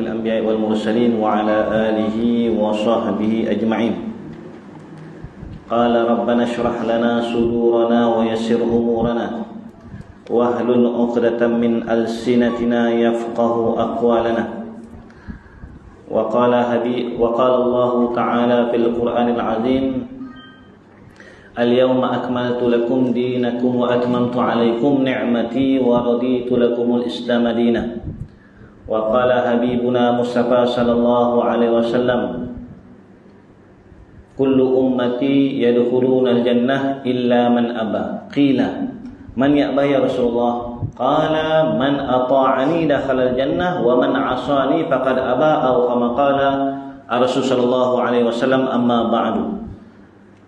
الأنبياء والمرسلين وعلى آله وصحبه أجمعين. قال ربنا اشرح لنا صدورنا ويسر أمورنا واحلل عقدة من ألسنتنا يفقه أقوالنا. وقال الله تعالى في القرآن العظيم اليوم أكملت لكم دينكم وأتممت عليكم نعمتي ورضيت لكم الإسلام دينا. وقال حبيبنا مصطفى صلى الله عليه وسلم كل أمتي يدخلون الجنة إلا من أبى. قيل من يأبى يا رسول الله؟ قال من أطاعني دخل الجنة ومن عصاني فقد أبى أو كما قال الرسول صلى الله عليه وسلم. أما بعد.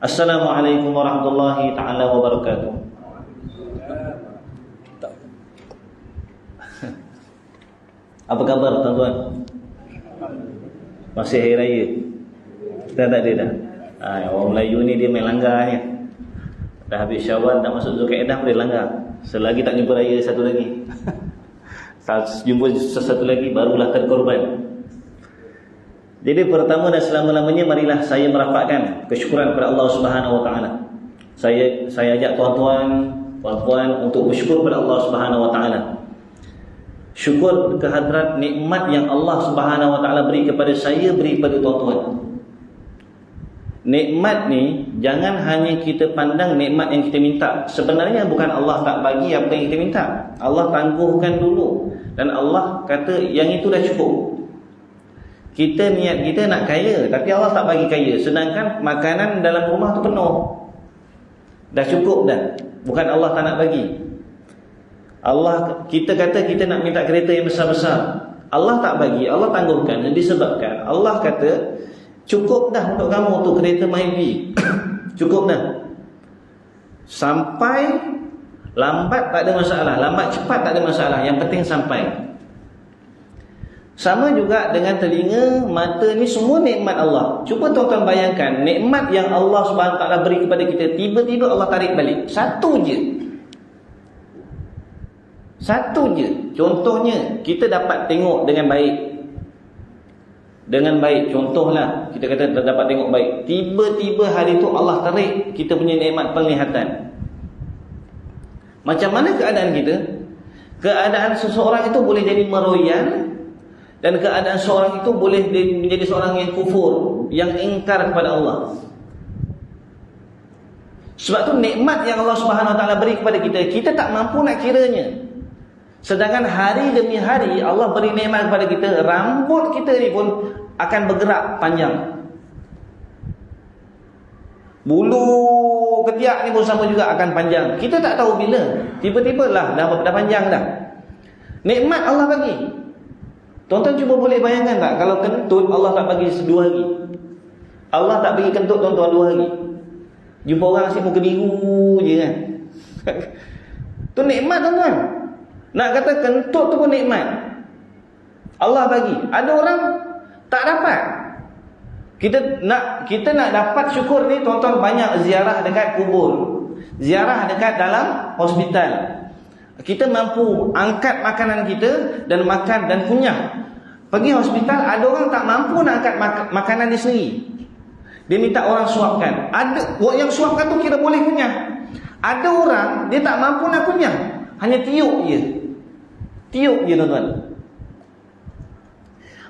Assalamualaikum warahmatullahi ta'ala wabarakatuh. Apa kabar tuan-tuan? Masih hari raya? Dah tak ada dah? Orang Melayu ni dia main langgar ni. Dah habis Syawal, tak masuk Zulkaidah boleh langgar. Selagi tak jumpa raya satu lagi. Jumpa sesuatu lagi barulah terkorban. Jadi pertama dan selama-lamanya marilah saya merapatkan kesyukuran kepada Allah Subhanahu Wa Taala. Saya ajak tuan-tuan, puan-puan untuk bersyukur kepada Allah Subhanahu Wa Taala. Syukur kehadrat nikmat yang Allah Subhanahu Wa Taala beri kepada saya, beri kepada tuan-tuan. Nikmat ni jangan hanya kita pandang nikmat yang kita minta. Sebenarnya bukan Allah tak bagi apa yang kita minta. Allah tangguhkan dulu dan Allah kata yang itu dah cukup. Kita niat kita nak kaya, tapi Allah tak bagi kaya. Sedangkan makanan dalam rumah tu penuh. Dah cukup dah. Bukan Allah tak nak bagi. Kita kata kita nak minta kereta yang besar-besar. Allah tak bagi, Allah tangguhkan. Disebabkan Allah kata cukup dah untuk kamu tu kereta Myvi. Cukup dah. Sampai lambat tak ada masalah, lambat cepat tak ada masalah. Yang penting sampai. Sama juga dengan telinga, mata ni semua nikmat Allah. Cuba tuan-tuan bayangkan nikmat yang Allah Subhanahu Wa Taala beri kepada kita, tiba-tiba Allah tarik balik. Satu je. Contohnya kita dapat tengok dengan baik. Dengan baik, contohlah kita kata dapat tengok baik. Tiba-tiba hari tu Allah tarik kita punya nikmat penglihatan. Macam mana keadaan kita? Keadaan seseorang itu boleh jadi meroyan. Dan keadaan seorang itu boleh menjadi seorang yang kufur, yang ingkar kepada Allah. Sebab tu nikmat yang Allah Subhanahu Wa Taala beri kepada kita, kita tak mampu nak kiranya. Sedangkan hari demi hari Allah beri nikmat kepada kita, rambut kita ni pun akan bergerak panjang. Bulu ketiak ni pun sama juga akan panjang. Kita tak tahu bila, tiba-tiba lah dah panjang dah. Nikmat Allah bagi. Tuan-tuan cuba boleh bayangkan tak kalau kentut Allah tak bagi 2 hari. Allah tak bagi kentut tuan-tuan 2 hari. Jumpa orang asyik muka biru je kan. Tu nikmat tuan-tuan. Nak kata kentut tu pun nikmat. Allah bagi. Ada orang tak dapat. Kita nak dapat syukur ni tuan-tuan, banyak ziarah dekat kubur. Ziarah dekat dalam hospital. Kita mampu angkat makanan kita dan makan dan kunyah. Pergi hospital, ada orang tak mampu nak angkat makanan dia sendiri. Dia minta orang suapkan. Ada yang suapkan tu kira boleh kunyah. Ada orang dia tak mampu nak kunyah, hanya tiup je. Tiup je tuan-tuan.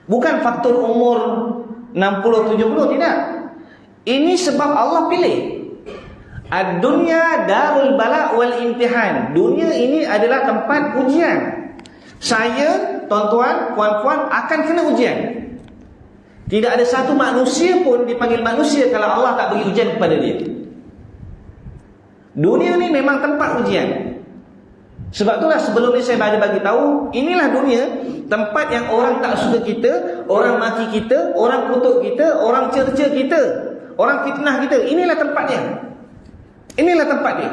Bukan faktor umur 60-70, tidak. Ini sebab Allah pilih. Ad-dunya darul bala wal imtihan. Dunia ini adalah tempat ujian. Saya, tuan-tuan, puan-puan akan kena ujian. Tidak ada satu manusia pun dipanggil manusia kalau Allah tak bagi ujian kepada dia. Dunia ni memang tempat ujian. Sebab itulah sebelum ni saya bagi tahu, inilah dunia, tempat yang orang tak suka kita, orang maki kita, orang kutuk kita, orang cerca kita, orang fitnah kita. Inilah tempatnya. Inilah tempat dia.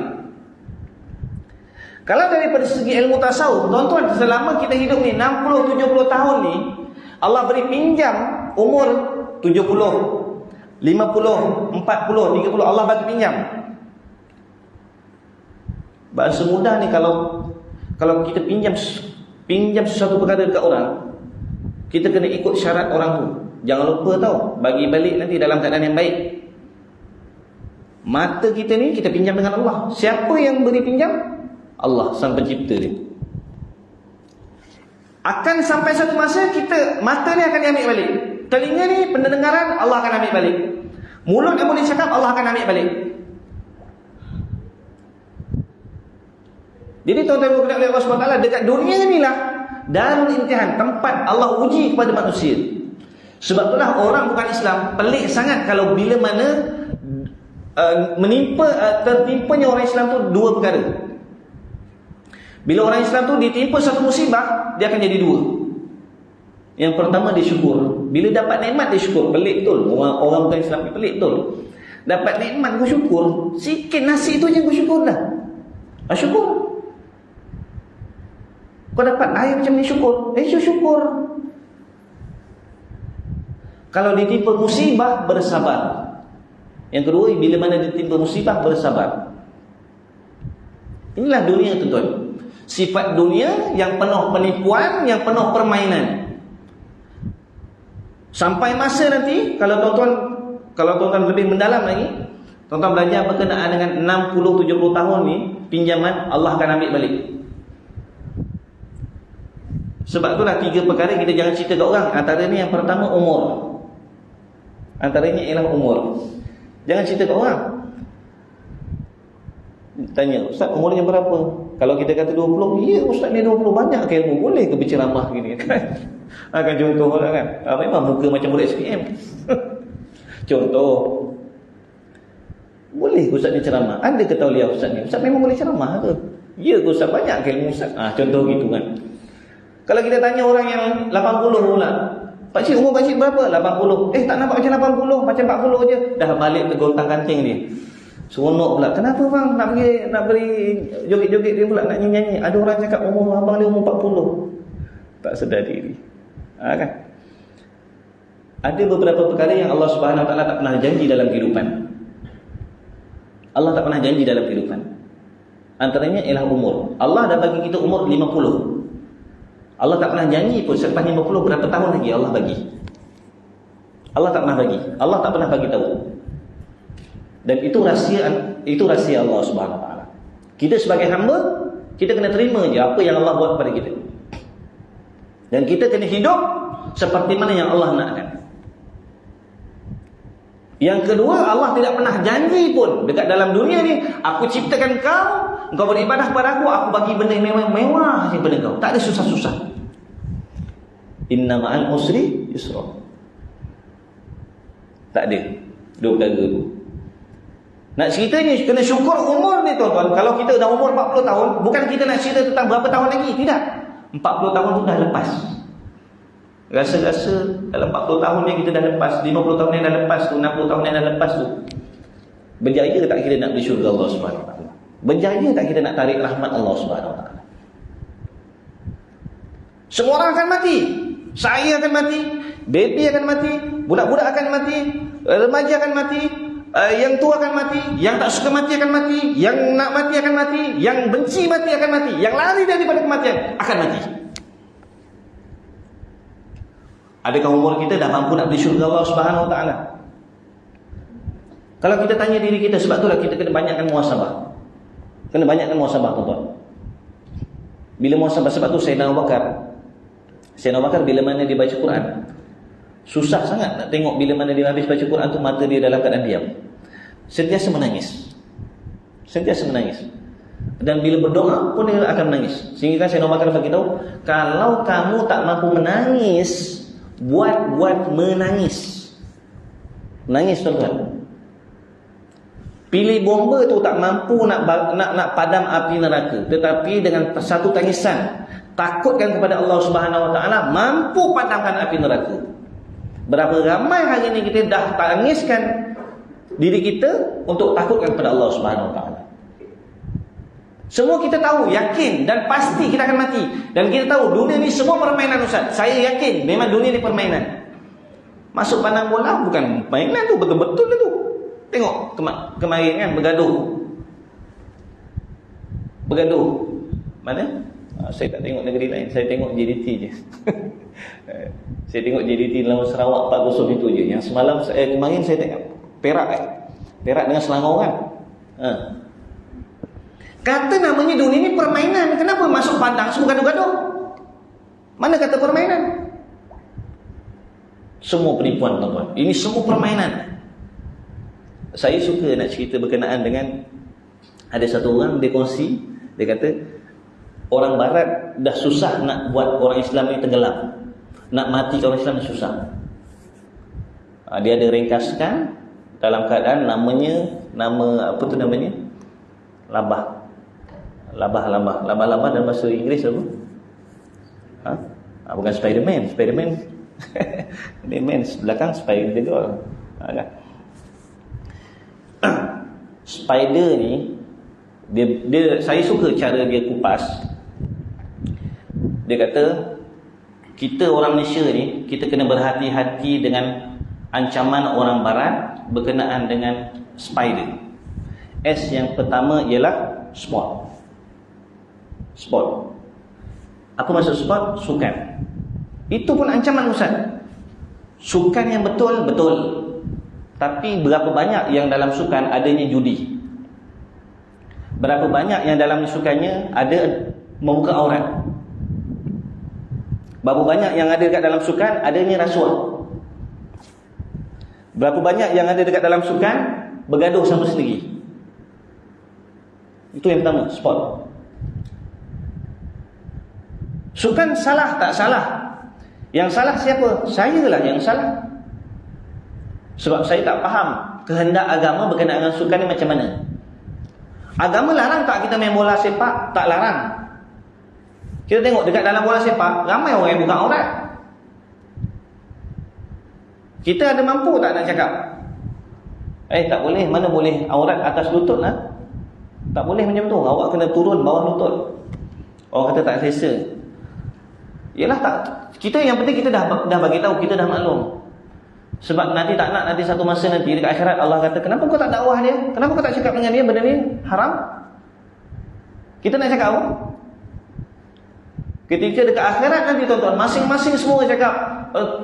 Kalau daripada segi ilmu tasawuf, tuan-tuan, selama kita hidup ni 60-70 tahun ni, Allah beri pinjam umur 70, 50, 40, 30, Allah bagi pinjam. Bahasa mudah ni, kalau kita pinjam sesuatu perkara dekat orang, Kita kena ikut syarat orang tu. Jangan lupa tau, bagi balik nanti dalam keadaan yang baik. Mata kita ni kita pinjam dengan Allah. Siapa yang beri pinjam? Allah, sang pencipta dia. Akan sampai satu masa kita, mata ni akan diambil balik. Telinga ni pendengaran, Allah akan ambil balik. Mulut yang boleh cakap, Allah akan ambil balik. Jadi tuan-tuan berkata oleh Allah SWT, dekat dunia ni lah darul imtihan, tempat Allah uji kepada manusia. Sebab itulah orang bukan Islam pelik sangat kalau bila mana tertimpanya orang Islam tu dua perkara. Bila orang Islam tu ditimpa satu musibah, dia akan jadi dua. Yang pertama dia syukur. Bila dapat nikmat dia syukur. Pelik betul. Orang bukan Islam ni pelik betul. Dapat nikmat kau syukur. Sikit nasi tu je kau syukur dah. Syukur. Kau dapat air macam ni syukur. Syukur. Kalau ditimpa musibah, bersabar. Yang kedua, bila mana ditimpa musibah, bersabar. Inilah dunia tuan-tuan. Sifat dunia yang penuh penipuan, yang penuh permainan. Sampai masa nanti, kalau tuan-tuan lebih mendalam lagi, tuan-tuan belajar berkenaan dengan 60-70 tahun ni, pinjaman Allah akan ambil balik. Sebab itulah 3 perkara kita jangan cerita ke orang. Antaranya yang pertama umur. Antaranya ialah umur. Jangan cerita ke orang. Tanya, Ustaz umurnya berapa? Kalau kita kata 20, ya Ustaz ni 20, banyak ke ilmu, boleh ke berceramah gini kan? Akan contoh lah kan. Memang muka macam murid SPM. Contoh. Boleh ke Ustaz ni ceramah? Ada ke tauliah Ustaz ni? Ustaz memang boleh ceramah ke? Ya ke Ustaz, banyak ke ilmu Ustaz? Contoh gitu kan. Kalau kita tanya orang yang 80 pula, pakcik umur pakcik berapa? 80. Tak nampak macam 80, macam 40 je. Dah balik tergontang kancing dia. Seronok pula. Kenapa bang nak beri joget-joget dia pula, nak nyanyi-nyanyi? Ada orang cakap umur abang dia umur 40. Tak sedar diri. Kan? Ada beberapa perkara yang Allah Subhanahu Wa Taala tak pernah janji dalam kehidupan. Allah tak pernah janji dalam kehidupan. Antaranya ialah umur. Allah dah bagi kita umur 50. Allah tak pernah janji pun selepas 50 berapa tahun lagi Allah bagi. Allah tak pernah bagi. Allah tak pernah bagi tahu. Dan itu rahsia Allah Subhanahu Wa Taala. Kita sebagai hamba, kita kena terima je apa yang Allah buat kepada kita. Dan kita kena hidup seperti mana yang Allah nakkan. Yang kedua, Allah tidak pernah janji pun dekat dalam dunia ni, aku ciptakan kau beribadah kepada aku bagi benda mewah je pada kau. Tak ada susah-susah. Inna ma'al usri yusra. Tak ada. Dua perkara tu. Nak ceritanya kena syukur umur ni tuan-tuan. Kalau kita dah umur 40 tahun, bukan kita nak cerita tentang berapa tahun lagi, tidak. 40 tahun tu dah lepas. Rasa-rasa dalam 40 tahun ni kita dah lepas, 50 tahun ni dah lepas tu, 60 tahun ni dah lepas tu. Berjaya tak kita nak pergi syurga Allah Subhanahu Wa Taala? Berjaya tak kita nak tarik rahmat Allah Subhanahu Wa Taala? Semua orang akan mati. Saya akan mati, baby akan mati, budak-budak akan mati, remaja akan mati, yang tua akan mati, yang tak suka mati akan mati, yang nak mati akan mati, yang benci mati akan mati, yang lari daripada kematian akan mati. Adakah umur kita dah mampu nak beli syurga Allah Subhanahu Wa Taala? Kalau kita tanya diri kita, sebab itulah kita kena banyakkan muhasabah. Kena banyakkan muhasabah tuan-tuan. Bila muhasabah, sebab tu Sayyidina Abu Bakar bila mana dia baca Quran, susah sangat nak tengok bila mana dia habis baca Quran tu mata dia dalam keadaan diam. Sentiasa menangis. Dan bila berdoa pun dia akan menangis. Sehingga kan Sayyidina Abu Bakar bagi tahu, kalau kamu tak mampu menangis, buat menangis. Menangis tuan-tuan. Pilih bomba tu tak mampu nak padam api neraka, tetapi dengan satu tangisan, takutkan kepada Allah Subhanahu Wa Taala, mampu padamkan api neraka. Berapa ramai hari ini kita dah tangiskan diri kita untuk takutkan kepada Allah Subhanahu Wa Taala. Semua kita tahu, yakin dan pasti kita akan mati. Dan kita tahu dunia ni semua permainan Ustaz. Saya yakin memang dunia ni permainan. Masuk pandang bola bukan permainan tu, betul-betul tu. Tengok kemarin kan bergaduh. Mana? Saya tak tengok negeri lain, saya tengok JDT je. Saya tengok JDT dalam Sarawak 4-0 itu je. Yang semalam kemarin saya tengok Perak Perak dengan Selangor kan. Kata namanya dunia ni permainan. Kenapa masuk padang semua gaduh-gaduh? Mana kata permainan? Semua penipuan tuan-tuan. Ini semua permainan. Saya suka nak cerita berkenaan dengan ada satu orang dia kongsi, dia kata orang barat dah susah nak buat orang Islam ni tenggelam. Nak mati orang Islam ni susah. Dia ada ringkaskan dalam keadaan nama apa tu namanya? Labah dalam bahasa Inggeris apa? Bukan Spiderman. Ini man belakang spider juga. Kan? Spider ni dia saya suka cara dia kupas. Dia kata kita orang Malaysia ni kita kena berhati-hati dengan ancaman orang barat berkenaan dengan spider. S yang pertama ialah sport. Apa maksud sport? Sukan. Itu pun ancaman Ustaz. Sukan yang betul. Tapi berapa banyak yang dalam sukan adanya judi? Berapa banyak yang dalam sukannya ada membuka aurat? Berapa banyak yang ada dekat dalam sukan adanya rasuah? Berapa banyak yang ada dekat dalam sukan bergaduh sama sendiri? Itu yang pertama, sport. Sukan salah tak salah? Yang salah siapa? Saya lah yang salah. Sebab saya tak faham kehendak agama berkenaan dengan sukan ni macam mana. Agama larang tak kita main bola sepak? Tak larang. Kita tengok dekat dalam bola sepak ramai orang yang buka aurat. Kita ada mampu tak nak cakap? Tak boleh. Mana boleh aurat atas lutut lah. Tak boleh macam tu. Awak kena turun bawah lutut. Orang kata tak selesa. Yalah tak. Kita yang penting kita dah bagi tahu, kita dah maklum. Sebab nanti tak nak nanti satu masa nanti dekat akhirat Allah kata, kenapa kau tak dakwah dia? Kenapa kau tak cakap dengan dia benda ni haram? Kita nak cakap apa? Ketika dekat akhirat nanti tuan-tuan, masing-masing semua cakap,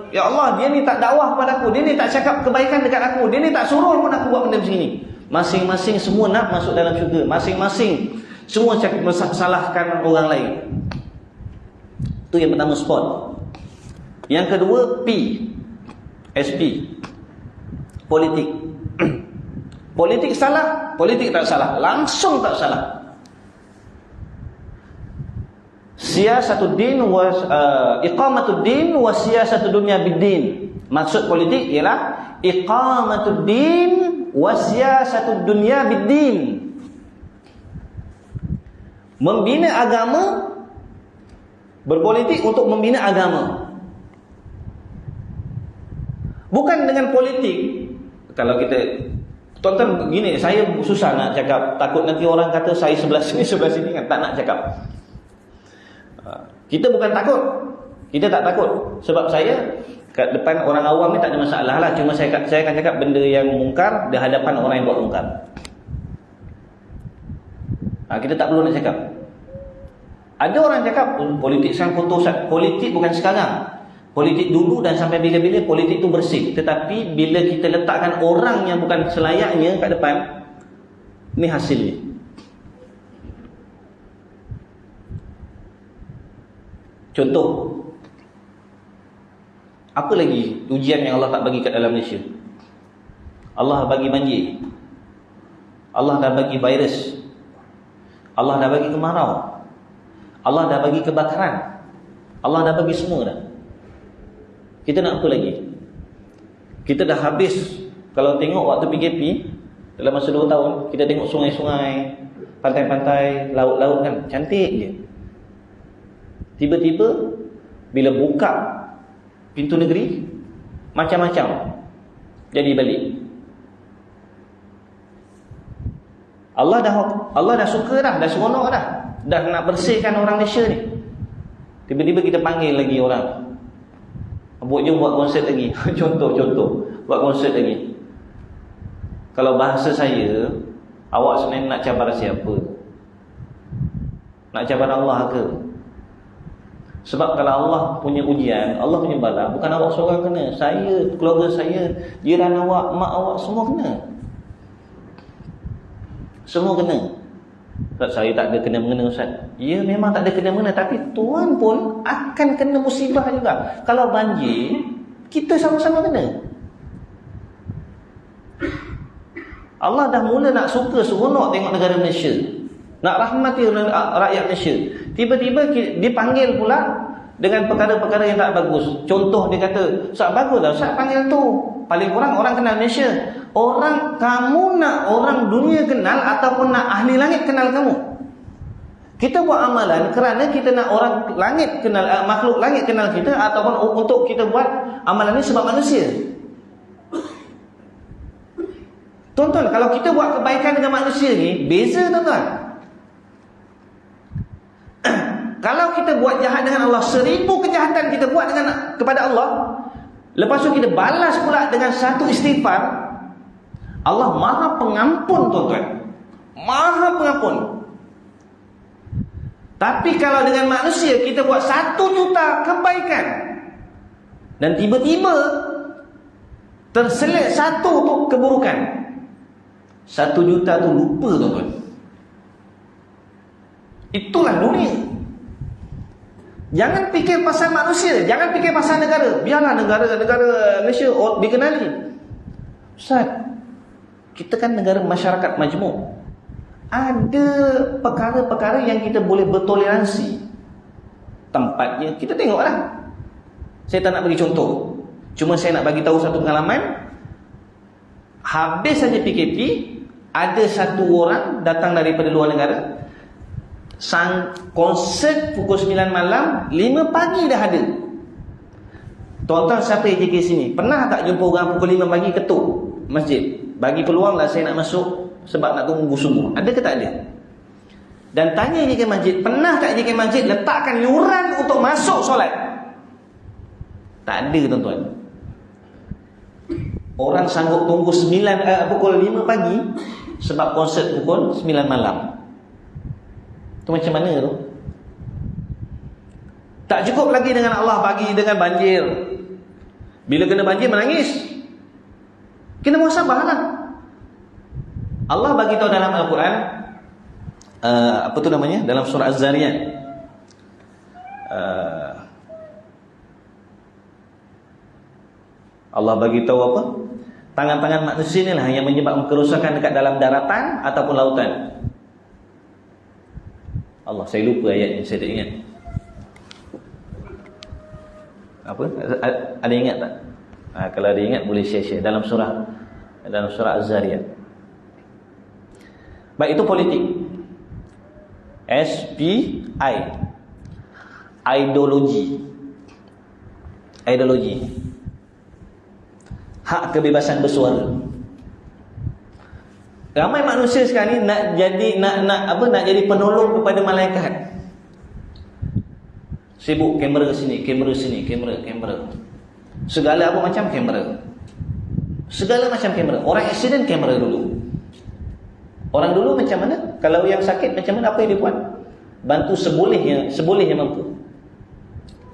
ya Allah, dia ni tak dakwah kepada aku, dia ni tak cakap kebaikan dekat aku, dia ni tak suruh pun aku buat benda macam ni. Masing-masing semua nak masuk dalam syurga. Masing-masing semua cakap salahkan orang lain. Itu yang pertama, sport. Yang kedua, SP, politik. Politik salah, politik tak salah, langsung tak salah. Siyasatuddin wa iqamatuddin wa siyasatud dunya biddin. Maksud politik ialah iqamatuddin wa siyasatud dunya biddin. Membina agama, berpolitik untuk membina agama. Bukan dengan politik. Kalau kita tonton begini, saya susah nak cakap, takut nanti orang kata saya sebelah sini kan, tak nak cakap. Kita bukan takut, kita tak takut. Sebab saya kat depan orang awam ni tak ada masalah lah. Cuma saya akan cakap benda yang mungkar di hadapan orang yang buat mungkar. Kita tak perlu nak cakap. Ada orang cakap politik sang kotor. Politik bukan sekarang. Politik dulu dan sampai bila-bila politik tu bersih. Tetapi bila kita letakkan orang yang bukan selayaknya kat depan, ni hasilnya. Contoh, apa lagi ujian yang Allah tak bagi kat dalam Malaysia? Allah bagi banjir, Allah dah bagi virus, Allah dah bagi kemarau, Allah dah bagi kebakaran, Allah dah bagi semua dah. Kita nak apa lagi? Kita dah habis. Kalau tengok waktu PKP dalam masa 2 tahun, kita tengok sungai-sungai, pantai-pantai, laut-laut kan, cantik je. Tiba-tiba bila buka pintu negeri, macam-macam jadi balik. Allah dah suka dah seronok dah nak bersihkan orang Malaysia ni. Tiba-tiba kita panggil lagi orang, jom buat konsert lagi. Contoh buat konsert lagi. Kalau bahasa saya, awak sebenarnya nak cabar siapa? Nak cabar Allah ke? Sebab kalau Allah punya ujian, Allah punya bala, bukan awak seorang kena. Saya, keluarga saya, jiran awak, mak awak, semua kena. Semua kena. Ustaz, saya tak ada kena-mengena Ustaz. Ya, memang tak ada kena-mengena, tapi Tuhan pun akan kena musibah juga. Kalau banjir, kita sama-sama kena. Allah dah mula nak suka seronok tengok negara Malaysia, nak rahmati rakyat Malaysia. Tiba-tiba dipanggil pula dengan perkara-perkara yang tak bagus. Contoh dia kata, Ustaz bagus lah Ustaz panggil tu. Paling kurang orang kenal Malaysia. Orang, kamu nak orang dunia kenal ataupun nak ahli langit kenal kamu? Kita buat amalan kerana kita nak orang langit kenal, makhluk langit kenal kita, ataupun untuk kita buat amalan ini sebab manusia. Tuan-tuan, kalau kita buat kebaikan dengan manusia ni, beza tuan-tuan. Kalau kita buat jahat dengan Allah, 1000 kejahatan kita buat kepada Allah, lepas tu kita balas pula dengan satu istighfar, Allah Maha Pengampun tuan-tuan. Maha Pengampun. Tapi kalau dengan manusia kita buat 1 juta kebaikan, dan tiba-tiba terselit 1 tu keburukan, 1 juta tu lupa tuan-tuan. Itulah dunia. Jangan fikir pasal manusia, jangan fikir pasal negara. Biarlah negara Malaysia dikenali. Ustaz, kita kan negara masyarakat majmuk. Ada perkara-perkara yang kita boleh bertoleransi. Tempatnya kita tengoklah. Saya tak nak bagi contoh, cuma saya nak bagi tahu satu pengalaman. Habis saja PKP, ada satu orang datang daripada luar negara. Konsert pukul 9 malam, 5 pagi dah ada. Tuan-tuan siapa yang JK sini, pernah tak jumpa orang pukul 5 pagi ketuk masjid? Bagi peluang lah saya nak masuk, sebab nak tunggu subuh. Ada ke tak ada? Dan tanya JK masjid, pernah tak JK masjid letakkan yuran untuk masuk solat? Tak ada tuan-tuan. Orang sanggup tunggu pukul 5 pagi sebab konsert pukul 9 malam. Itu macam mana tu? Tak cukup lagi dengan Allah bagi dengan banjir. Bila kena banjir menangis, kena muhasabah lah. Allah bagi tahu dalam Al-Quran, apa tu namanya, dalam surah Az-Zariyat, Allah bagi tahu apa? Tangan-tangan manusia ni lah yang menyebabkan kerusakan dekat dalam daratan ataupun lautan. Allah, saya lupa ayat ni, saya tak ingat. Apa? Ada ingat tak? Kalau ada ingat boleh share-share dalam surah Az-Zariyat. Baik, itu politik. SPI, ideologi. Hak kebebasan bersuara. Ramai manusia sekarang ni nak jadi penolong kepada malaikat. Sibuk kamera sini, kamera. Segala apa macam kamera. Segala macam kamera. Orang accident kamera dulu. Orang dulu macam mana? Kalau yang sakit macam mana, apa yang dia buat? Bantu sebolehnya mampu.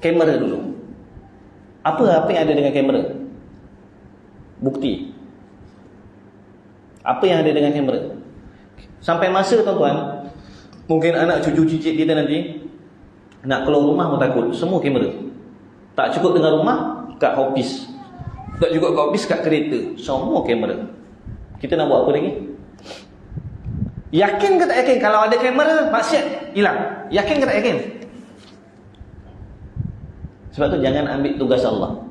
Kamera dulu. Apa yang ada dengan kamera? Bukti. Apa yang ada dengan kamera? Sampai masa tuan-tuan, mungkin anak cucu cicit kita nanti nak keluar rumah pun takut. Semua kamera. Tak cukup dengan rumah, kat office. Tak cukup kat office, kat kereta. Semua kamera. Kita nak buat apa lagi? Yakin ke tak yakin kalau ada kamera, maksiat hilang? Yakin ke tak yakin? Sebab tu jangan ambil tugas Allah.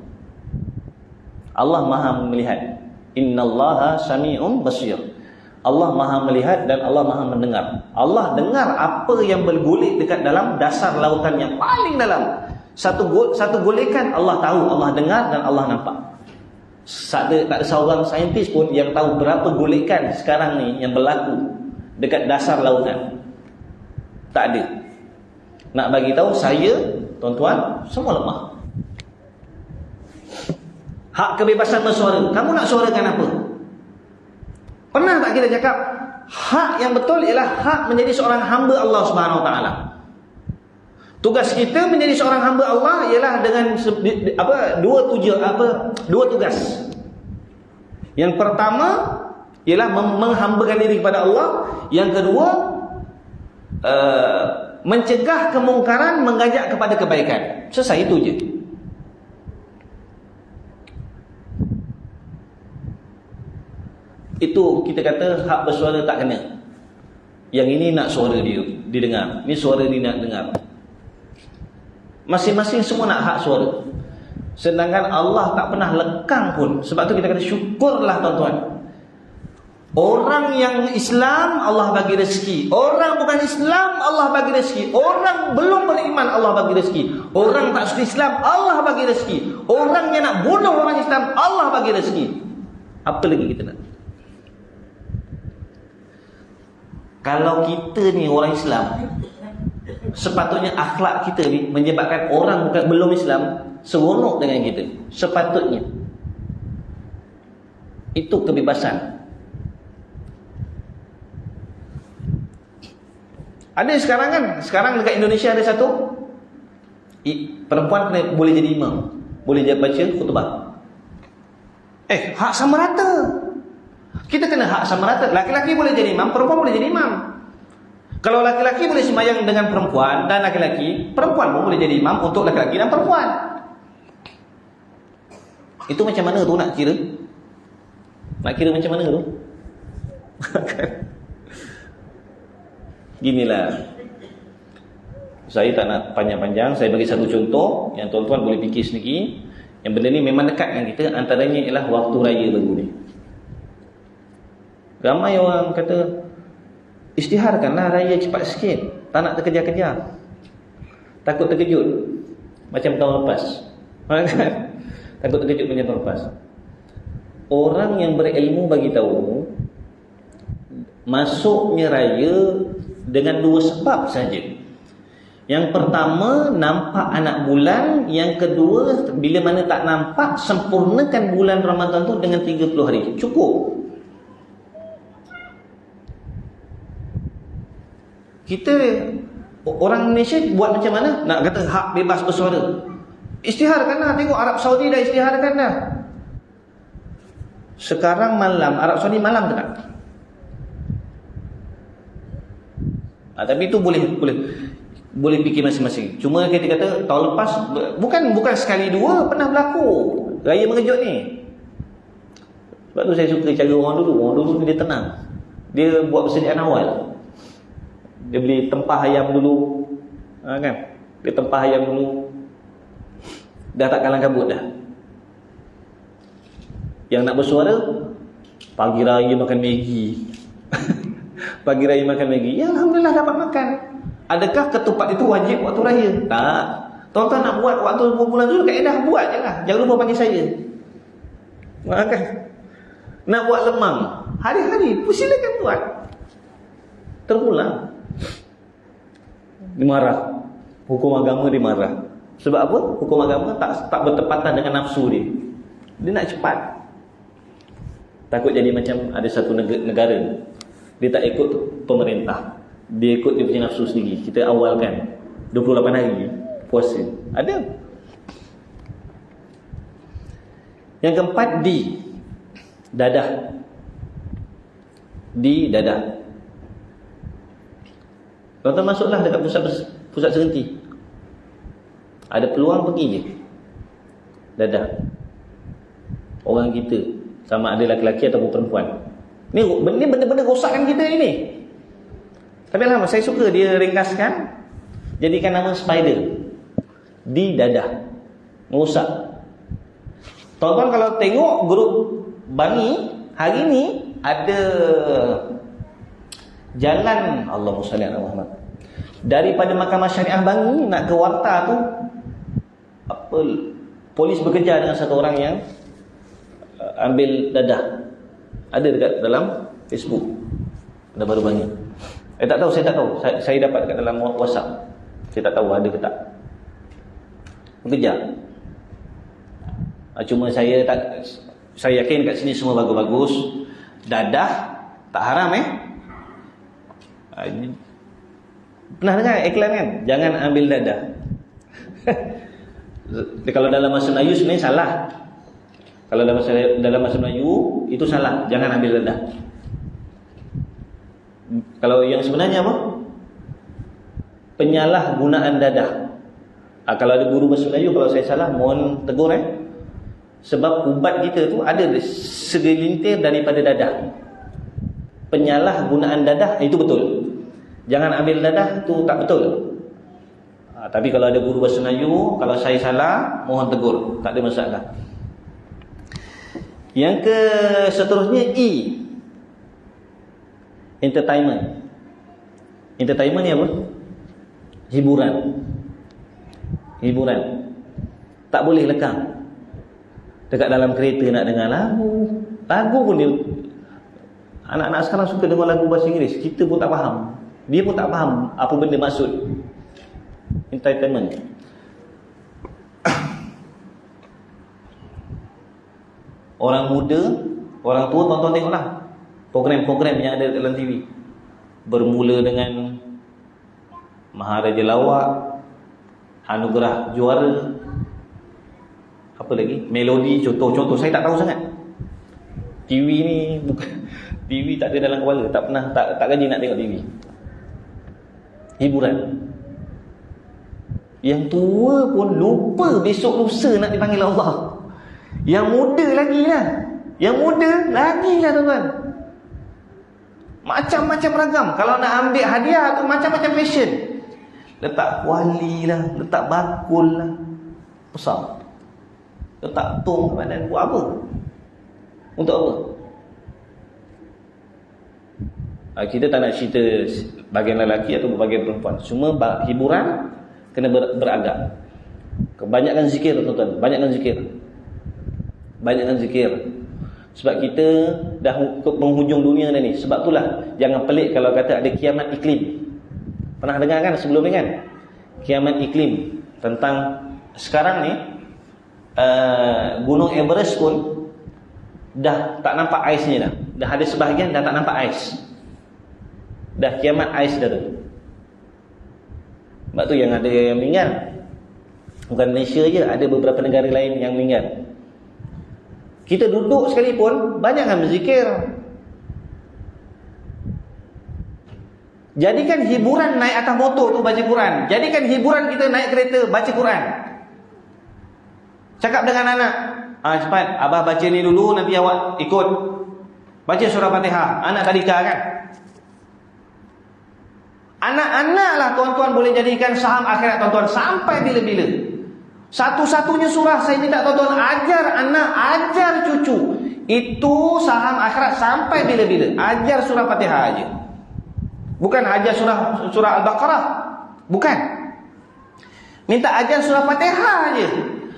Allah Maha melihat. Innallaha sami'un basir. Allah Maha melihat dan Allah Maha mendengar. Allah dengar apa yang bergulik dekat dalam dasar lautan yang paling dalam. Satu golekan Allah tahu, Allah dengar dan Allah nampak. Tak ada seorang saintis pun yang tahu berapa golekan sekarang ni yang berlaku dekat dasar lautan. Tak ada. Nak bagi tahu saya, tuan-tuan, semua lemah. Hak kebebasan bersuara. Kamu nak suarakan apa? Pernah tak kita cakap hak yang betul ialah hak menjadi seorang hamba Allah Subhanahu Wa Taala. Tugas kita menjadi seorang hamba Allah ialah dengan dua tugas. Yang pertama ialah menghambakan diri kepada Allah. Yang kedua, mencegah kemungkaran, mengajak kepada kebaikan. Selesai, itu je. Itu kita kata hak bersuara tak kena. Yang ini nak suara dia didengar, ni suara dia nak dengar. Masing-masing semua nak hak suara. Sedangkan Allah tak pernah lekang pun. Sebab tu kita kata syukurlah tuan-tuan. Orang yang Islam Allah bagi rezeki. Orang bukan Islam Allah bagi rezeki. Orang belum beriman Allah bagi rezeki. Orang tak suka Islam Allah bagi rezeki. Orang yang nak bunuh orang Islam Allah bagi rezeki. Apa lagi kita nak? Kalau kita ni orang Islam, sepatutnya akhlak kita ni menyebabkan orang bukan belum Islam seronok dengan kita. Sepatutnya. Itu kebebasan. Ada sekarang kan, sekarang dekat Indonesia ada satu perempuan boleh jadi imam, boleh jadi baca khutbah. Hak sama rata. Kita kena hak sama rata. Laki-laki boleh jadi imam, perempuan boleh jadi imam. Kalau laki-laki boleh sembahyang dengan perempuan dan laki-laki, perempuan pun boleh jadi imam untuk laki-laki dan perempuan. Itu macam mana tu nak kira? Nak kira macam mana tu? Ginilah. Saya tak nak panjang-panjang. Saya bagi satu contoh yang tuan-tuan boleh fikir sendiri. Yang benda ni memang dekat dengan kita. Antaranya ialah waktu raya baru ni. Ramai orang kata, isytiharkanlah raya cepat sikit, tak nak terkejar-kejar, takut terkejut macam tahun lepas. Takut terkejut macam tahun lepas. Orang yang berilmu bagi tahu masuknya raya dengan dua sebab saja. Yang pertama, nampak anak bulan. Yang kedua, bila mana tak nampak, sempurnakan bulan Ramadan tu dengan 30 hari. Cukup. Kita orang Malaysia buat macam mana? Nak kata hak bebas bersuara. Isytiharkanlah. Tengok Arab Saudi dah isytiharkan dah. Sekarang malam, Arab Saudi malam ke tak? Tapi itu boleh fikir masing-masing. Cuma kita kata tahun lepas bukan sekali dua pernah berlaku raya mengejut ni. Sebab tu saya suka cara orang dulu. Orang dulu dia tenang. Dia buat persediaan awal. Dia beli tempah ayam dulu, kan? Dia tempah ayam dulu. Dah tak kalang kabut dah. Yang nak bersuara, pagi raya makan Maggi. Pagi raya makan Maggi. Ya alhamdulillah dapat makan. Adakah ketupat itu wajib waktu raya? Tak. Tuan-tuan nak buat waktu bulan dulu, kaedah buat je lah. Jangan lupa panggil saya. Kan? Nak buat lemang hari-hari, silakan buat. Terulang. Dimarah. Hukum agama dimarah. Sebab apa? Hukum agama tak bertepatan dengan nafsu dia. Dia nak cepat. Takut jadi macam ada satu negara, dia tak ikut pemerintah, dia ikut dia punya nafsu sendiri. Kita awalkan 28 hari puasa. Ada. Yang keempat, dadah. Dadah. Tuan-tuan masuklah dekat pusat serenti. Ada peluang pergi je. Dadah. Orang kita, sama ada lelaki ataupun perempuan. Ni benda-benda rosakkan kita ini. Tapi alhamdulillah saya suka dia ringkaskan, jadikan nama spider. Dadah. Merosak. Tuan-tuan kalau tengok grup Bani hari ni ada jalan, Allahumma salli ala Muhammad, daripada Mahkamah Syariah Bangi nak ke Warta tu, polis bekerja dengan satu orang yang ambil dadah. Ada dekat dalam Facebook. Ada baru Bangi. Saya tak tahu. Saya dapat dekat dalam WhatsApp. Saya tak tahu ada ke tak. Bekerja. Cuma saya yakin kat sini semua bagus-bagus. Dadah tak haram Pernah dengar iklan kan? Jangan ambil dadah. Kalau dalam bahasa Melayu sebenarnya salah. Kalau dalam bahasa Melayu itu salah, jangan ambil dadah. Kalau yang sebenarnya apa? Penyalahgunaan dadah. Kalau ada guru bahasa Melayu, kalau saya salah mohon tegur Sebab ubat kita tu ada segelintir daripada dadah. Penyalahgunaan dadah itu betul. Jangan ambil dadah tu tak betul. Tapi kalau ada guru bahasa Melayu, kalau saya salah mohon tegur, tak ada masalah. Yang ke seterusnya E, entertainment. Entertainment ni apa? Hiburan. Hiburan. Tak boleh lekang. Dekat dalam kereta nak dengar lagu. Lagu pun dia, anak-anak sekarang suka dengar lagu bahasa Inggeris. Kita pun tak faham. Dia pun tak faham apa benda maksud entertainment. Orang muda, orang tua tonton tengoklah program-program yang ada dalam TV. Bermula dengan Maharaja Lawak, Anugerah Juara, apa lagi? Melodi, contoh-contoh saya tak tahu sangat. TV ni bukan TV, tak ada dalam kepala, tak pernah, tak gaji nak tengok TV. Hiburan. Yang tua pun lupa besok lusa nak dipanggil Allah. Yang muda lagi lah. Yang muda lagi lah tuan-tuan. Macam-macam ragam. Kalau nak ambil hadiah tu macam-macam fashion. Letak kuali lah, letak bakul lah, besar. Letak tong ke badan. Buat apa? Untuk apa? Kita tak nak cerita bahagian lelaki atau bahagian perempuan. Cuma hiburan kena beragam. Kebanyakan zikir tuan-tuan. Banyakkan zikir. Banyakkan zikir. Sebab kita dah ke penghujung dunia dah ni. Sebab itulah jangan pelik kalau kata ada kiamat iklim. Pernah dengar kan sebelum ni kan? Kiamat iklim. Tentang sekarang ni Gunung Everest pun dah tak nampak aisnya dah. Dah ada sebahagian dah tak nampak ais. Dah kiamat ais dah tu. Sebab tu yang ada yang meninggal. Bukan Malaysia je, ada beberapa negara lain yang meninggal. Kita duduk sekalipun banyakkan berzikir. Jadikan hiburan naik atas motor tu baca Quran. Jadikan hiburan kita naik kereta baca Quran. Cakap dengan anak, cepat abah baca ni dulu, nanti awak ikut baca surah Fatihah. Anak tadika kan? Anak-anak lah tuan-tuan boleh jadikan saham akhirat tuan-tuan sampai bila-bila. Satu-satunya surah saya minta tuan-tuan ajar anak, ajar cucu. Itu saham akhirat sampai bila-bila. Ajar surah Fatihah aja. Bukan ajar surah Al-Baqarah. Bukan. Minta ajar surah Fatihah aja.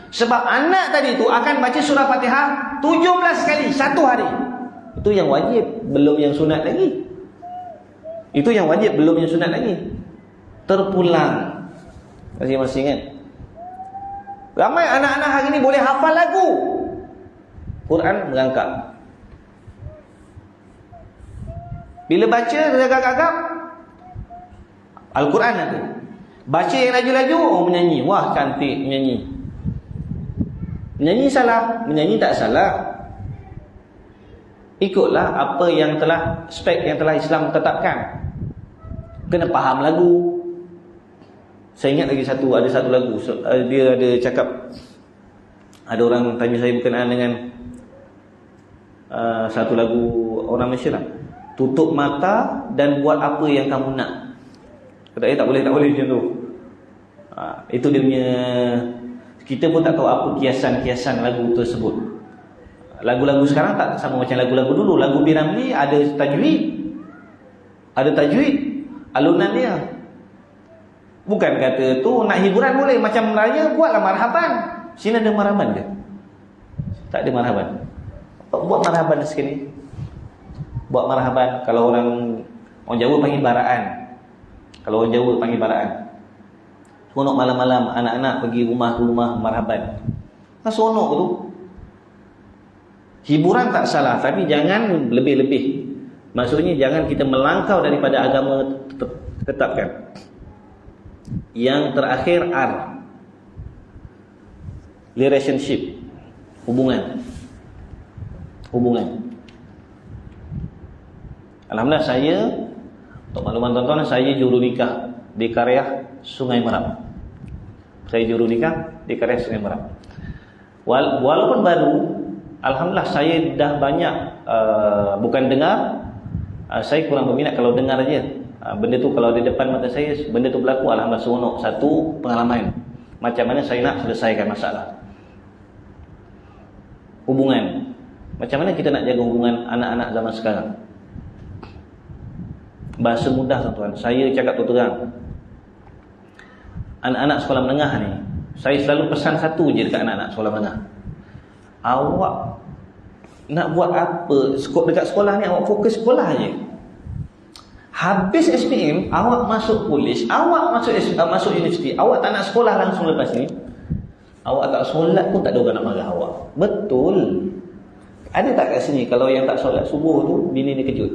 Sebab anak tadi tu akan baca surah Fatihah 17 kali satu hari. Itu yang wajib, belum yang sunat lagi. Itu yang wajib, belum yang sunat lagi. Terpulang masing-masing kan. Ramai anak-anak hari ni boleh hafal lagu, Quran merangkap. Bila baca gagap-gagap Al-Quran tu. Baca yang laju-laju, menyanyi. Wah cantik menyanyi. Menyanyi salah, menyanyi tak salah. Ikutlah apa yang telah spek yang telah Islam tetapkan. Kena faham lagu. Saya ingat lagi ada satu lagu. Dia ada cakap, ada orang tanya saya berkenaan dengan satu lagu orang Malaysia lah. Tutup mata dan buat apa yang kamu nak. Kata tak boleh macam tu. Itu dia punya. Kita pun tak tahu apa kiasan-kiasan lagu tersebut. Lagu-lagu sekarang tak sama macam lagu-lagu dulu. Lagu P. Ramlee ada tajwid. Ada tajwid alunan dia. Bukan kata tu nak hiburan boleh. Macam raya buatlah marhaban. Sini ada marhaban ke? Tak ada marhaban. Buat marhaban sekali. Buat marhaban. Kalau orang Jawa panggil baraan. Kalau orang Jawa panggil baraan. Seronok malam-malam anak-anak pergi rumah ke rumah marhaban. Kan seronok tu. Hiburan tak salah, tapi jangan lebih-lebih. Maksudnya jangan kita melangkau daripada agama tetapkan. Yang terakhir R, relationship, hubungan. Alhamdulillah saya, untuk makluman tuan-tuan, saya juru nikah di Karya Sungai Merak. Saya juru nikah di Karya Sungai Merak. Walaupun baru, alhamdulillah saya dah banyak bukan dengar, saya kurang berminat kalau dengar aja. Benda tu kalau di depan mata saya, benda tu berlaku, alhamdulillah seronok. Satu pengalaman macam mana saya nak selesaikan masalah. Hubungan, macam mana kita nak jaga hubungan anak-anak zaman sekarang. Bahasa mudah tuan-tuan, saya cakap terang, anak-anak sekolah menengah ni, saya selalu pesan satu je dekat anak-anak sekolah menengah. Awak nak buat apa dekat sekolah ni, awak fokus sekolah je. Habis SPM, awak masuk polis, awak masuk universiti, awak tak nak sekolah langsung lepas ni, awak tak solat pun tak ada orang nak marah awak. Betul. Ada tak kat sini kalau yang tak solat subuh tu bini dia kejut,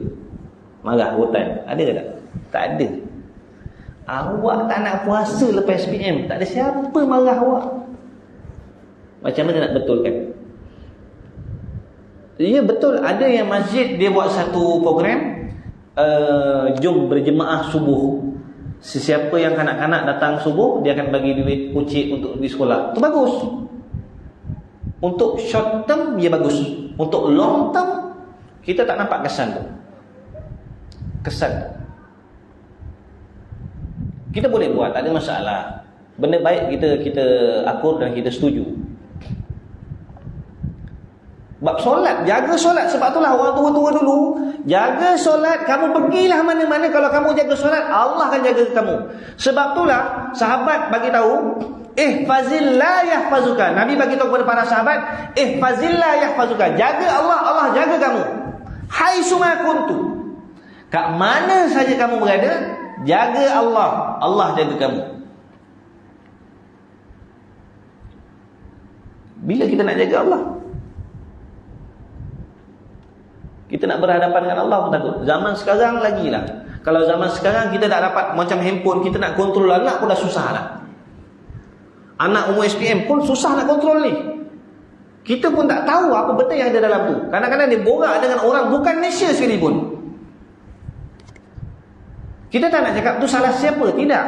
marah hutan? Ada ke tak? Tak ada. Awak tak nak puasa lepas SPM, tak ada siapa marah awak. Macam mana nak betulkan? Ya betul, ada yang masjid dia buat satu program, jom berjemaah subuh. Sesiapa yang kanak-kanak datang subuh, dia akan bagi duit kucing untuk pergi sekolah. Itu bagus. Untuk short term dia bagus. Untuk long term kita tak nampak kesan tu. Kita boleh buat, tak ada masalah. Benda baik kita akur dan kita setuju. Bab solat, jaga solat. Sebab itulah orang tua-tua dulu, jaga solat. Kamu pergilah mana-mana, kalau kamu jaga solat, Allah akan jaga kamu. Sebab itulah sahabat bagi tahu, ihfazillah yahfazuka. Nabi bagi tahu kepada para sahabat, ihfazillah yahfazuka. Jaga Allah, Allah jaga kamu. Haitsuma kuntu. Kat mana saja kamu berada, jaga Allah, Allah jaga kamu. Bila kita nak jaga Allah? Kita nak berhadapan dengan Allah pun takut. Zaman sekarang lagilah. Kalau zaman sekarang kita tak dapat, macam handphone, kita nak kontrol anak pun dah susah lah. Anak umur SPM pun susah nak kontrol ni. Kita pun tak tahu apa betul yang ada dalam tu. Kadang-kadang dia borak dengan orang bukan Malaysia sekalipun. Kita tak nak cakap tu salah siapa, tidak.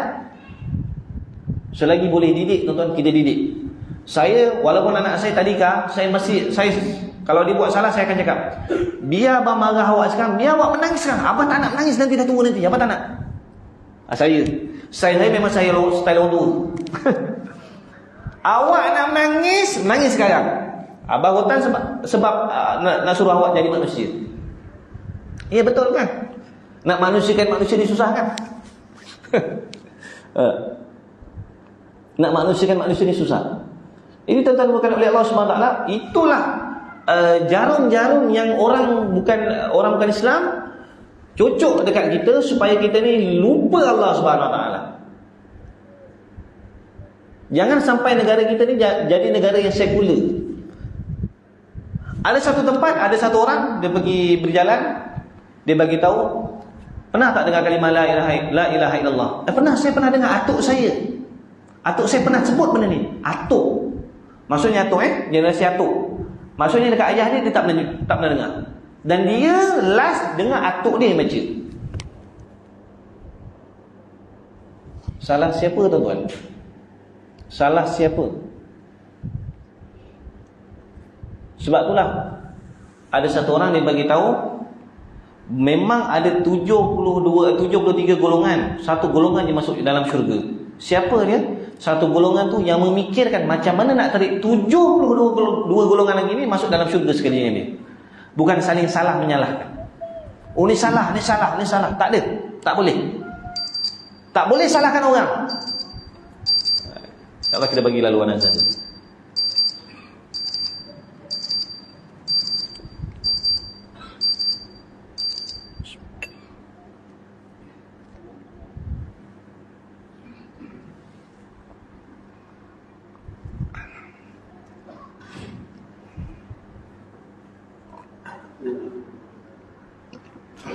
Selagi boleh didik, tuan-tuan, kita didik. Saya, walaupun anak saya tadika, saya kalau dia buat salah, saya akan cakap, biar abang marah awak sekarang, biar awak menangis sekarang. Abang tak nak menangis nanti, dah tua nanti. Abang tak nak. Saya memang saya style orang tua. Awak nak menangis, menangis sekarang. Abang hutan sebab nak suruh awak jadi manusia. Ya betul kan? Nak manusiakan manusia ni susah kan? Nak manusiakan manusia ni susah. Ini tentukan oleh Allah SWT. Itulah jarum-jarum yang orang bukan Islam cocok dekat kita supaya kita ni lupa Allah SWT. Jangan sampai negara kita ni jadi negara yang sekular. Ada satu tempat, ada satu orang, dia pergi berjalan, dia bagi tahu, pernah tak dengar kalimah la ilaha illallah? Pernah, saya pernah dengar. Atuk saya pernah sebut benda ni. Atuk, maksudnya atuk, generasi atuk. Maksudnya dekat ayah dia tak pernah dengar. Dan dia last dengar atuk dia baca. Salah siapa tuan-tuan? Salah siapa? Sebab itulah ada satu orang dia bagi tahu, memang ada 73 golongan. Satu golongan dia masuk dalam syurga. Siapa dia? Satu golongan tu yang memikirkan macam mana nak tarik 72 golongan lagi ni masuk dalam syurga sekali dengan dia. Bukan saling salah menyalahkan. Oh ni salah, ni salah, ni salah. Tak ada. Tak boleh. Tak boleh salahkan orang. InsyaAllah kita bagi laluan azan.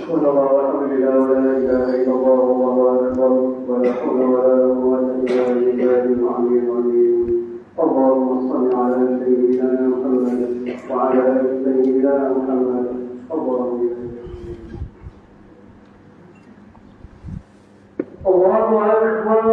أشهد أن لا إله إلا الله والله أكبر ولا حول ولا قوة إلا بالله العلي العظيم. اللهم صل على سيدنا محمد وعلى آل سيدنا محمد. اللهم الله أكبر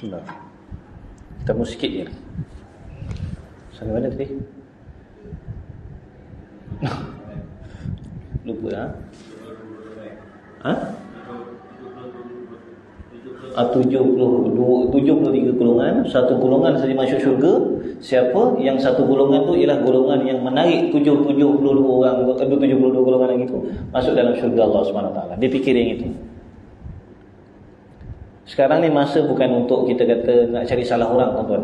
Bismillah. Kita mau sikit je. Sampai mana tadi? Lupa ha? Ha? 73 golongan. Satu golongan saja masuk syurga. Siapa? Yang satu golongan tu ialah golongan yang menarik 72 orang, 72 golongan lagi tu masuk dalam syurga Allah SWT. Dia fikir yang itu. Sekarang ni masa bukan untuk kita kata nak cari salah orang, tuan-tuan.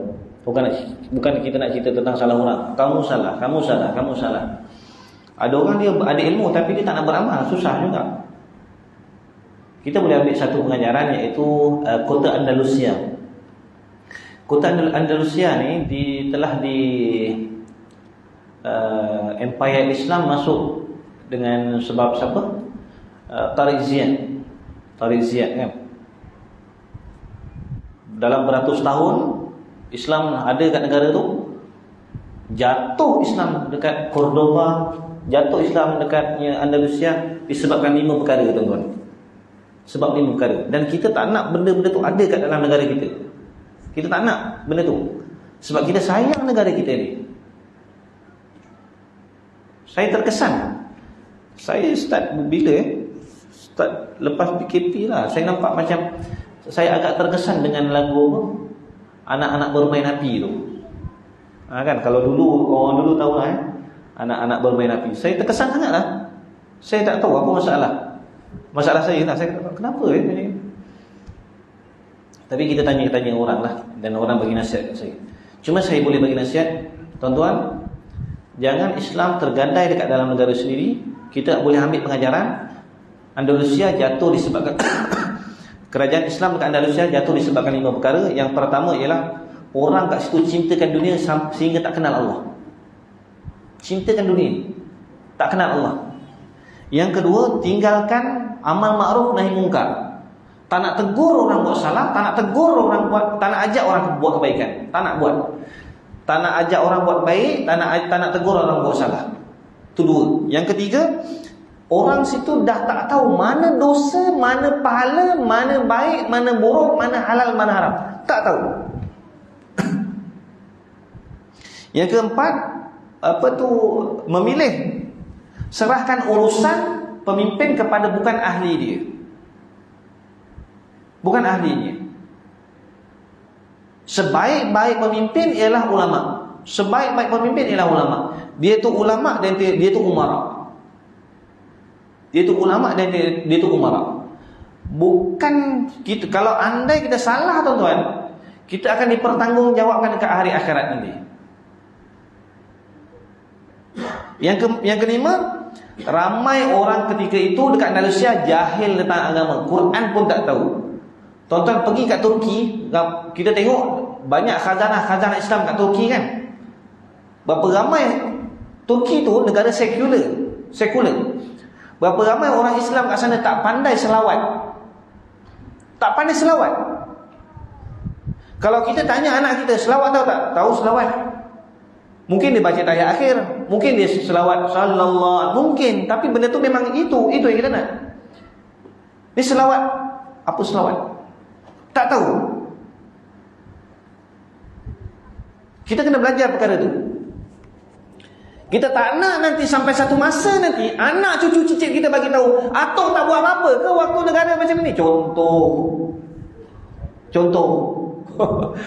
Bukan kita nak cerita tentang salah orang. Kamu salah, kamu salah, kamu salah. Ada orang dia ada ilmu tapi dia tak nak beramal, susah juga. Kita boleh ambil satu pengajaran iaitu kota Andalusia. Kota Andalusia ni telah di Empire Islam masuk dengan sebab siapa? Tariq Ziyad kan. Dalam beratus tahun Islam ada kat negara tu. Jatuh Islam dekat Cordoba, jatuh Islam dekatnya Andalusia disebabkan 5 perkara, tuan-tuan. Sebab 5 perkara. Dan kita tak nak benda-benda tu ada kat dalam negara kita. Kita tak nak benda tu. Sebab kita sayang negara kita ni. Saya terkesan. Saya start lepas PKP lah, saya nampak macam saya agak terkesan dengan lagu anak-anak bermain api tu. Kan kalau dulu orang dulu tahu lah anak-anak bermain api. Saya terkesan sangat lah. Saya tak tahu apa masalah saya lah. Saya kata kenapa ni? Tapi kita tanya orang lah, dan orang bagi nasihat kat saya. Cuma saya boleh bagi nasihat, tuan-tuan, jangan Islam tergadai dekat dalam negara sendiri. Kita boleh ambil pengajaran. Andalusia jatuh disebabkan kerajaan Islam dekat Andalusia jatuh disebabkan 5 perkara. Yang pertama ialah orang kat situ cintakan dunia sehingga tak kenal Allah. Cintakan dunia, tak kenal Allah. Yang kedua, tinggalkan amal makruf nahi mungkar. Tak nak tegur orang buat salah, tak nak tegur orang buat, tak nak ajak orang buat kebaikan, tak nak buat. Tak nak ajak orang buat baik, tak nak tegur orang buat salah. Itu 2. Yang ketiga, orang situ dah tak tahu mana dosa, mana pahala, mana baik, mana buruk, mana halal, mana haram. Tak tahu. Yang keempat, memilih. Serahkan urusan pemimpin kepada bukan ahli dia. Bukan ahlinya. Sebaik-baik pemimpin ialah ulama. Sebaik-baik pemimpin ialah ulama. Dia tu ulama dan dia tu umara. Dia tu ulama dan dia tu umara. Bukan kita, kalau andai kita salah, tuan-tuan, kita akan dipertanggungjawabkan dekat hari akhirat nanti. Yang kelima, ramai orang ketika itu dekat Malaysia jahil tentang agama, Quran pun tak tahu. Tuan-tuan pergi kat Turki, kita tengok banyak khazanah Islam kat Turki kan. Berapa ramai Turki tu negara sekular. Berapa ramai orang Islam kat sana tak pandai selawat. Tak pandai selawat. Kalau kita tanya anak kita selawat tahu tak? Tahu selawat. Mungkin dia baca tahiyat akhir, mungkin dia selawat sallallahu, mungkin, tapi benda tu memang itu yang kita nak. Ni selawat, apa selawat? Tak tahu. Kita kena belajar perkara tu. Kita tak nak nanti sampai satu masa nanti anak cucu cicit kita bagi tahu Atok tak buat apa-apa ke waktu negara macam ni. Contoh.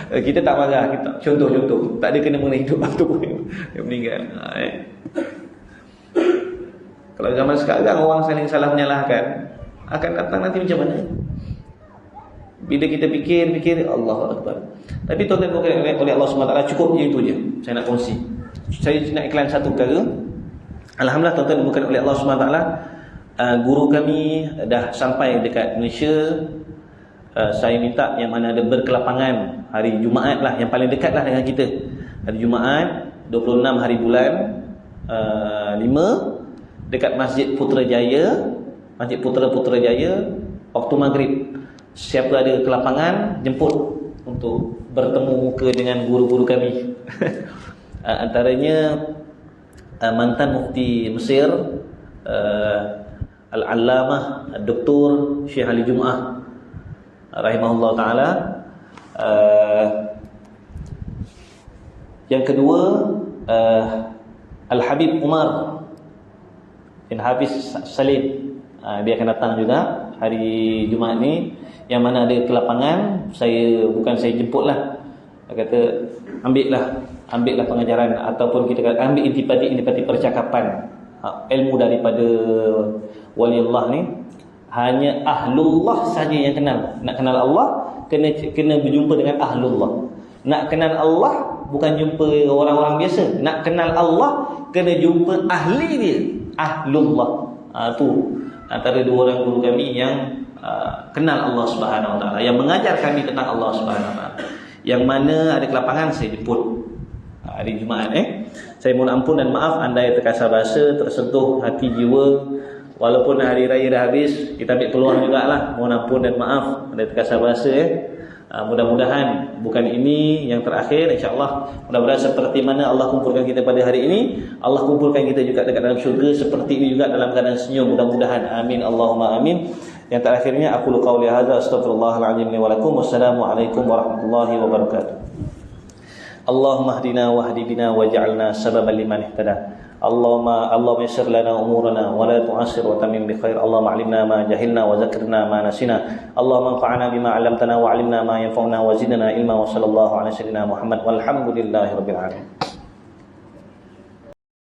Kita tak marah, kita contoh. Tak ada kena mengenai hidup Atok pun yang meninggal. Kalau zaman sekarang orang saling salah menyalahkan, akan datang nanti macam mana? Bila kita fikir Allahu Akbar. Tapi tuan-tuan oleh Allah SWT cukup je itu je saya nak kongsi. Saya nak iklan satu perkara. Alhamdulillah tuan-tuan bukan oleh Allah SWT, guru kami dah sampai dekat Malaysia. Saya minta yang mana ada berkelapangan hari Jumaat lah, yang paling dekat lah dengan kita. Hari Jumaat 26 hari bulan 5 dekat Masjid Putrajaya, Masjid Putrajaya, waktu maghrib. Siapa ada kelapangan jemput untuk bertemu muka dengan guru-guru kami. Antaranya mantan mufti Mesir, Al-Allamah Dr. Syekh Ali Jumaah rahimahullah ta'ala. Yang kedua, Al-Habib Umar bin Hafiz Salim, dia akan datang juga hari Jumaat ni. Yang mana ada kelapangan, bukan saya jemput lah. Dia kata ambillah pengajaran, ataupun kita kata ambil intipati percakapan, ilmu daripada wali Allah ni. Hanya ahlullah saja yang kenal. Nak kenal Allah kena berjumpa dengan ahlullah. Nak kenal Allah bukan jumpa orang-orang biasa. Nak kenal Allah kena jumpa ahli dia, ahlullah. Tu antara dua orang guru kami yang kenal Allah Subhanahu Wa Taala, yang mengajar kami tentang Allah Subhanahu Wa Taala. Yang mana ada kelapangan saya jemput hari Jumaat. Saya mohon ampun dan maaf andai terkasar bahasa, tersentuh hati jiwa. Walaupun hari raya dah habis, kita ambil peluang jugalah. Mohon ampun dan maaf andai terkasar bahasa. Mudah-mudahan bukan ini yang terakhir, insya-Allah. Mudah-mudahan seperti mana Allah kumpulkan kita pada hari ini, Allah kumpulkan kita juga dekat dalam syurga seperti ini juga dalam keadaan senyum. Mudah-mudahan, amin Allahumma amin. Yang terakhirnya aku qauli hadza astaghfirullahalazim li wa lakum. Wassalamualaikum warahmatullahi wabarakatuh. Allahumma hdina wahdi bina waj'alna sababan liman ihtada. Allahumma yassir lana umurana wa la tu'assir wa tammim bi khair. Allahumma 'allimna ma jahilna wa zakkirna ma nasina. Allahumma anfa'na bima 'allamtana wa 'allimna ma yanfa'una wa zidna ilma. Wa sallallahu ala sayyidina Muhammad walhamdulillahi rabbil alamin.